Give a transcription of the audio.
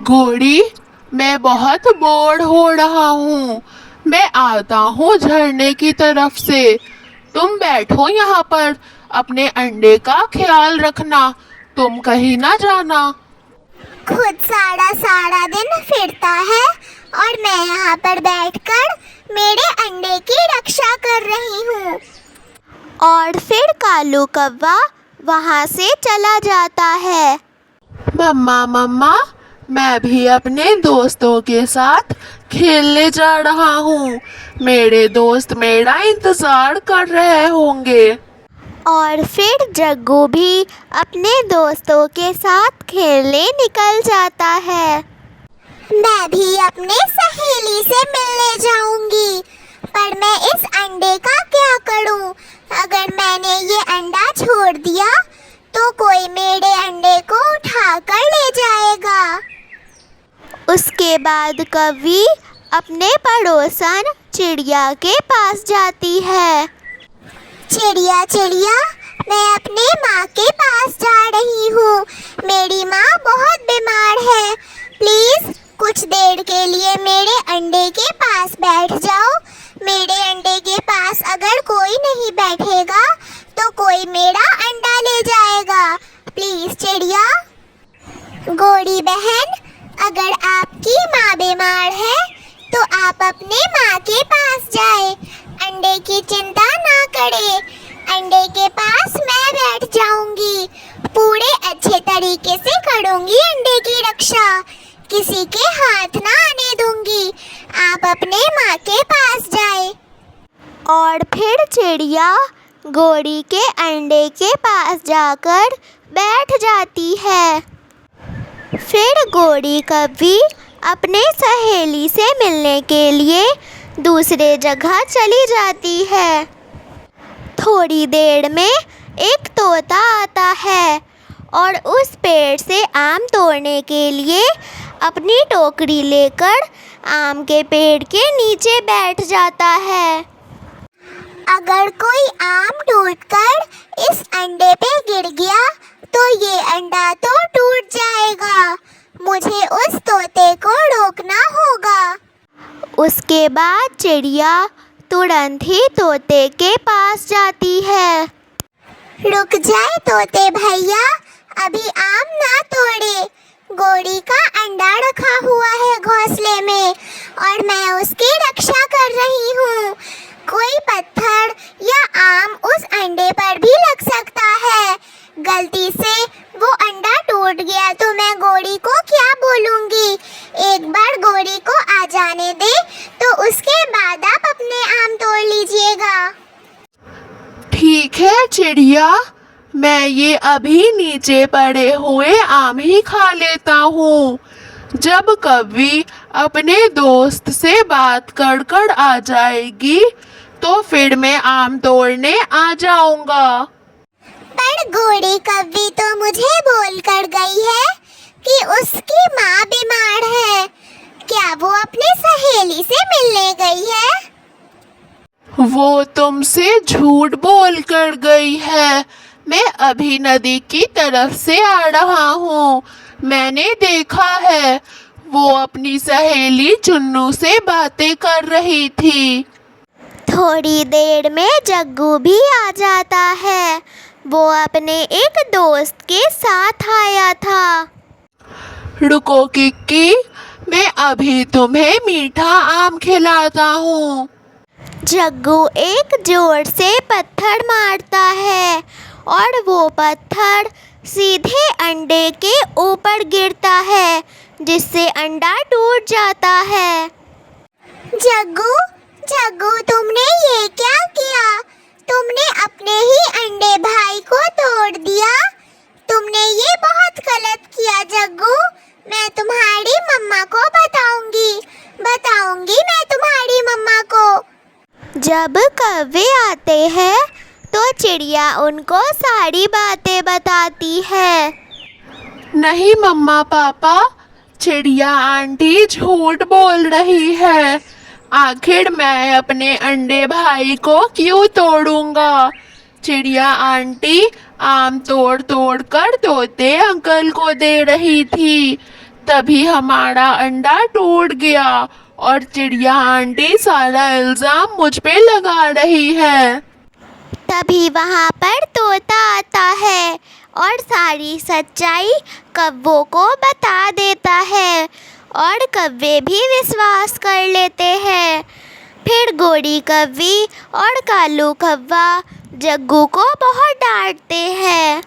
घोड़ी, मैं बहुत बोर हो रहा हूँ। मैं आता हूँ झरने की तरफ से। तुम बैठो यहाँ पर, अपने अंडे का ख्याल रखना, तुम कहीं ना जाना। खुद सारा सारा दिन फिरता है और मैं यहाँ पर बैठकर मेरे अंडे की रक्षा कर रही हूँ। और फिर कालू कौवा वहाँ से चला जाता है। मम्मा मम्मा, मैं भी अपने दोस्तों के साथ खेलने जा रहा हूँ। मेरे दोस्त मेरा इंतजार कर रहे होंगे। और फिर जग्गू भी अपने दोस्तों के साथ खेलने निकल जाता है। मैं भी अपने सहेली से मिलने जाऊंगी, पर मैं इस अंडे का क्या करूं? अगर मैंने ये अंडा छोड़ दिया तो कोई मेरे अंडे को उठा कर ले जाएगा। उसके बाद कौवी अपने पड़ोसन चिड़िया के पास जाती है। चिड़िया चिड़िया, मैं अपने माँ के पास जा रही हूँ। मेरी माँ बहुत बीमार है। प्लीज कुछ देर के लिए मेरे अंडे के पास बैठ जाओ। मेरे अंडे के पास अगर कोई नहीं बैठेगा तो कोई मेरा अंडा ले जाएगा। प्लीज चिड़िया। घोड़ी बहन, अगर आपकी माँ बीमार है तो आप अपने माँ के पास जाए। अंडे की चिंता ना करें, अंडे के पास मैं बैठ जाऊंगी। पूरे अच्छे तरीके से करूंगी अंडे की रक्षा, किसी के हाथ ना आने दूंगी। आप अपने माँ के पास जाए। और फिर चिड़िया घोड़ी के अंडे के पास जाकर बैठ जाती है। फिर घोड़ी कभी अपने सहेली से मिलने के लिए दूसरे जगह चली जाती है। थोड़ी देर में एक तोता आता है और उस पेड़ से आम तोड़ने के लिए अपनी टोकरी लेकर आम के पेड़ के नीचे बैठ जाता है। अगर कोई आम टूटकर इस अंडे पे गिर गया तो ये अंडा तो टूट जाएगा। मुझे उस तोते को रोकना होगा। उसके बाद चिड़िया तुरंत ही तोते के पास जाती है। रुक जाए तोते भैया, अभी आम ना तोड़े। घोड़ी का अंडा रखा हुआ है घोंसले में और मैं उसकी रक्षा कर रही हूँ। कोई पत्थर या आम उस अंडे पर भी लग सकता है। गलती से वो अंडा टूट गया तो मैं घोड़ी को क्या बोलूँगी? एक बार घोड़ी को आ जाने दे तो उसके बाद आप अपने आम तोड़ लीजिएगा। ठीक है चिड़िया, मैं ये अभी नीचे पड़े हुए आम ही खा लेता हूँ। जब कभी अपने दोस्त से बात कर कर आ जाएगी तो फिर मैं आम तोड़ने आ जाऊंगा। पर घोड़ी कभी तो मुझे बोल कर गई है कि उसकी माँ बीमार है। क्या वो अपनी सहेली से मिलने गई है? वो तुमसे झूठ बोल कर गई है। मैं अभी नदी की तरफ से आ रहा हूँ। मैंने देखा है, वो अपनी सहेली चुन्नू से बातें कर रही थी। थोड़ी देर में जग्गू भी आ जाता है। वो अपने एक दोस्त के साथ आया था। रुको किक्की, मैं अभी तुम्हें मीठा आम खिलाता हूँ। जग्गू एक जोर से पत्थर मारता है और वो पत्थर सीधे अंडे के ऊपर गिरता है, जिससे अंडा टूट जाता है। जग्गू, जग्गू, तुमने ये क्या किया? तुमने अपने ही अंडे भाई को तोड़ दिया। तुमने ये बहुत गलत किया जग्गू। मैं तुम्हारी मम्मा को बताऊंगी मैं तुम्हारी मम्मा को। जब कौवे आते हैं तो चिड़िया उनको सारी बातें बताती है। नहीं मम्मा पापा, चिड़िया आंटी झूठ बोल रही है। आखिर मैं अपने अंडे भाई को क्यों तोड़ूंगा? चिड़िया आंटी आम तोड़ तोड़ कर तोते अंकल को दे रही थी, तभी हमारा अंडा टूट गया और चिड़िया आंटी सारा इल्जाम मुझ पे लगा रही है। तभी वहाँ पर तोता आता है और सारी सच्चाई कव्वों को बता देता है और कव्वे भी विश्वास कर लेते हैं। फिर गोरी कव्वी और कालू कव्वा जग्गू को बहुत डांटते हैं।